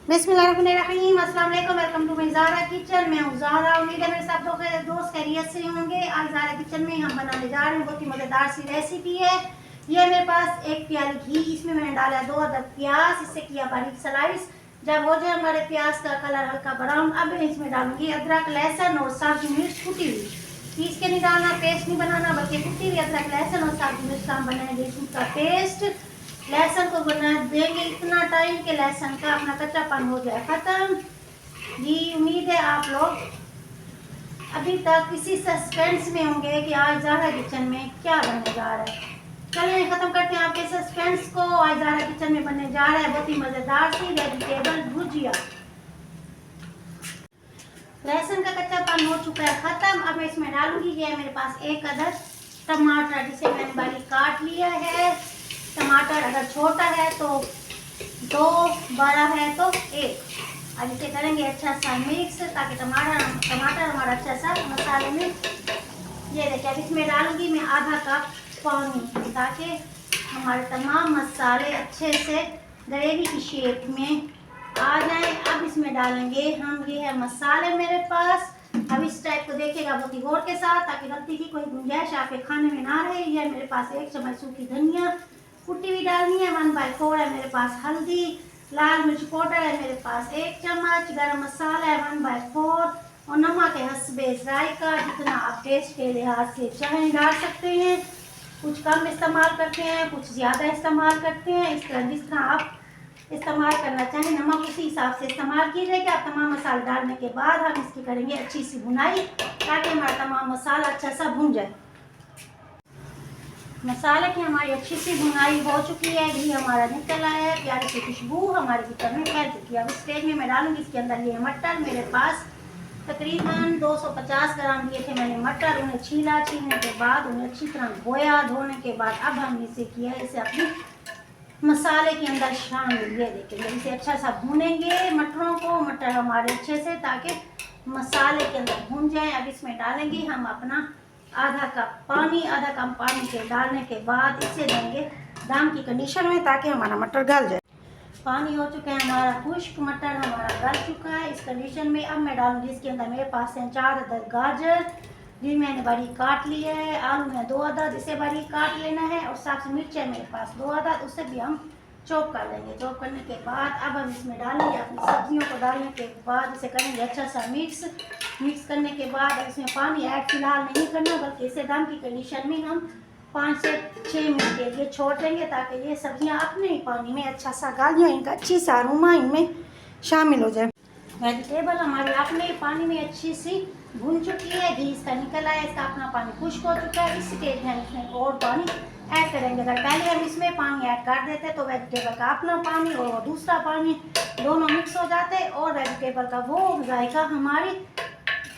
बिस्मिल्लाहिर्रहमानिर्रहीम, अस्सलाम वालेकुम, welcome to my Zara kitchen. मैं हूँ ज़ारा। उम्मीद है मेरे सब दोस्त खैरियत से होंगे। आज ज़ारा किचन में हम बनाने जा रहे हैं बहुत ही मज़ेदार सी रेसिपी है। ये मेरे पास एक प्याली घी, इसमें मैंने डाला 2 अदद प्याज, इससे किया बारीक स्लाइस। जब हो जाए हमारे प्याज का कलर हल्का ब्राउन, अब मैं इसमें डालूंगी अदरक, लहसुन और साबुत मिर्च कुटी हुई। पीस के नहीं डालना, पेस्ट नहीं बनाना, बल्कि कुटी हुई अदरक, लहसुन और साबुत मिर्च का हम बनाएंगे इसका पेस्ट। लहसुन को बना देंगे इतना टाइम कि लहसुन का अपना कच्चापन हो जाए ख़त्म। जी, उम्मीद है आप लोग अभी तक इसी सस्पेंस में होंगे कि आज ज़ारा किचन में क्या बनने जा रहा है। चलिए ख़त्म करते हैं आपके सस्पेंस को। आज ज़ारा किचन में बनने जा रहा है बहुत ही मज़ेदार सी वेजिटेबल भुजिया। लहसुन का कच्चापन हो चुका है ख़त्म। अब मैं इसमें डालूंगी, ये मेरे पास 1 अदद टमाटर जिसे मैंने बारीक काट लिया है। टमाटर अगर छोटा है तो 2, बड़ा है तो 1। अब इसे करेंगे अच्छा सा मिक्स ताकि टमाटर हमारा अच्छा सा मसाले में। ये देखिए, अब इसमें डालूंगी मैं आधा कप पानी ताकि हमारे तमाम मसाले अच्छे से ग्रेवी की शेप में आ जाए। अब इसमें डालेंगे हम, ये है मसाले मेरे पास। अब इस टाइप को देखिएगा बहुत ही गौर के साथ ताकि गलती की कोई गुंजाइश आपके खाने में ना रहे। ये मेरे पास 1 चम्मच सूखी धनिया कुटी हुई डालनी है, 1/4 है मेरे पास हल्दी, लाल मिर्च पाउडर है मेरे पास 1 चम्मच, गरम मसाला है 1/4 और नमक है हस्बे जायका, जितना आप टेस्ट के लिहाज से चाहें डाल सकते हैं। कुछ कम इस्तेमाल करते हैं, कुछ ज़्यादा इस्तेमाल करते हैं। इस तरह जिस तरह आप इस्तेमाल करना चाहें नमक उसी हिसाब से इस्तेमाल कीजिएगा। आप तमाम मसाले डालने के बाद हम इसकी करेंगे अच्छी सी भुनाई ताकि हमारा तमाम मसाला अच्छा सा भुन जाए। मसाले की हमारी अच्छी सी भुनाई हो चुकी है, घी हमारा निकल आया है, प्यारी सी खुशबू हमारी किचन में फैल चुकी है। अब इस स्टेज में मैं डालूंगी इसके अंदर ये मटर। मेरे पास तकरीबन 250 ग्राम लिए थे मैंने मटर। उन्हें छीला, छीलने के बाद उन्हें अच्छी तरह धोया, धोने के बाद अब हमने इसे किया इसे अपने मसाले के अंदर शामिल। ये देखिए, इसे अच्छा सा भूनेंगे मटरों को, मटर हमारे अच्छे से ताकि मसाले के अंदर भून जाए। अब इसमें डालेंगे हम अपना आधा कप पानी। आधा कप पानी के डालने के बाद इसे देंगे दम की कंडीशन में ताकि हमारा मटर गल जाए। पानी हो चुका है हमारा खुश्क, मटर हमारा गल चुका है। इस कंडीशन में अब मैं डालूंगी इसके अंदर, मेरे पास हैं 4 अदद गाजर जी मैंने बारीक काट लिया है। आलू है 2 अदद, इसे बारीक काट लेना है। और साथ मिर्च है मेरे पास 2 अदद, उससे भी हम चॉप कर लेंगे। चॉप करने के बाद अब हम इसमें डालेंगे अपनी सब्जियों को। डालने के बाद इसे करेंगे अच्छा सा मिक्स करने के बाद इसमें पानी ऐड फिलहाल नहीं करना, बल्कि इसे दम की कंडीशन में हम 5 से 6 मिनट के लिए छोड़ देंगे ताकि ये सब्जियां अपने ही पानी में अच्छा सा गल जाए, इनका अच्छी सा अरोमा इनमें शामिल हो जाए। वेजिटेबल हमारी अपने पानी में अच्छी सी भून चुकी है, घी इसका निकल आया, इसका अपना पानी खुश्क हो चुका है। इस स्टेज में इसमें और पानी ऐड करेंगे। अगर पहले हम इसमें पानी ऐड कर देते तो वेजिटेबल का अपना पानी और वो दूसरा पानी दोनों मिक्स हो जाते और वेजिटेबल का वो जायका हमारी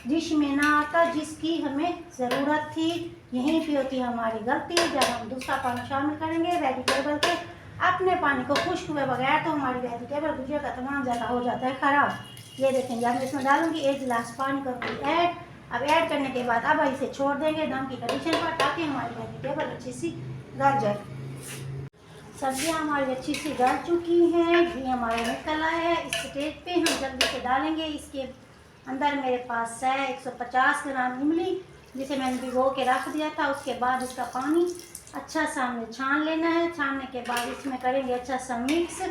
डिश में ना आता जिसकी हमें ज़रूरत थी। यहीं पे होती हमारी गलती, जब हम दूसरा पानी शामिल करेंगे वेजिटेबल के अपने पानी को खुश्क हुए बगैर तो हमारी वेजिटेबल भुजिया का तमाम ज़्यादा हो जाता है ख़राब। ये देखेंगे, अब इसमें डालूंगी 1 गिलास पानी करूँगी ऐड। अब ऐड करने के बाद अब इसे छोड़ देंगे दम की कंडीशन पर ताकि हमारी वेजिटेबल अच्छी सी गल जाए। सब्जियां हमारी अच्छी सी गल चुकी हैं, घी हमारा निकल आया है। इस स्टेज पे हम जल्दी से डालेंगे इसके अंदर मेरे पास है 150 ग्राम इमली जिसे मैंने भिगो के रख दिया था। उसके बाद इसका पानी अच्छा सा हमें छान लेना है। छानने के बाद इसमें करेंगे अच्छा सा मिक्स।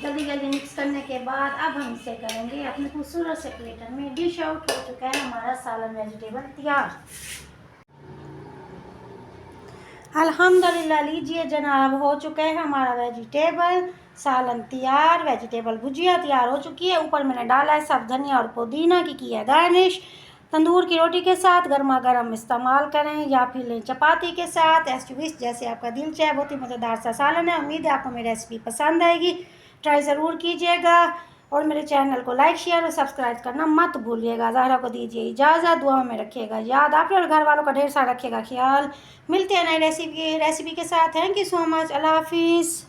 जल्दी मिक्स करने के बाद अब हम इसे करेंगे अपने खूबसूरत से प्लेटर में। डिश आउट हो चुका है हमारा सालन वेजिटेबल तैयार। अल्हम्दुलिल्लाह, लीजिए जनाब, हो चुका है हमारा वेजिटेबल सालन तैयार। वेजिटेबल भुजिया तैयार हो चुकी है। ऊपर मैंने डाला है सब धनिया और पुदीना की किया गार्निश। तंदूर की रोटी के साथ गर्मा गर्म इस्तेमाल करें या फिर लें चपाती के साथ, एस टू विश जैसे आपका दिल चाहे। बहुत ही मज़ेदार सा सालन है। उम्मीद है आपको मेरी रेसिपी पसंद आएगी, ट्राई ज़रूर कीजिएगा और मेरे चैनल को लाइक शेयर और सब्सक्राइब करना मत भूलिएगा। ज़ाहरा को दीजिए इजाज़त, दुआ में रखिएगा याद, आप और घर वालों का ढेर सारा रखिएगा ख्याल। मिलते हैं नई रेसिपी के साथ। Thank you so much. अल्लाह हाफिज़।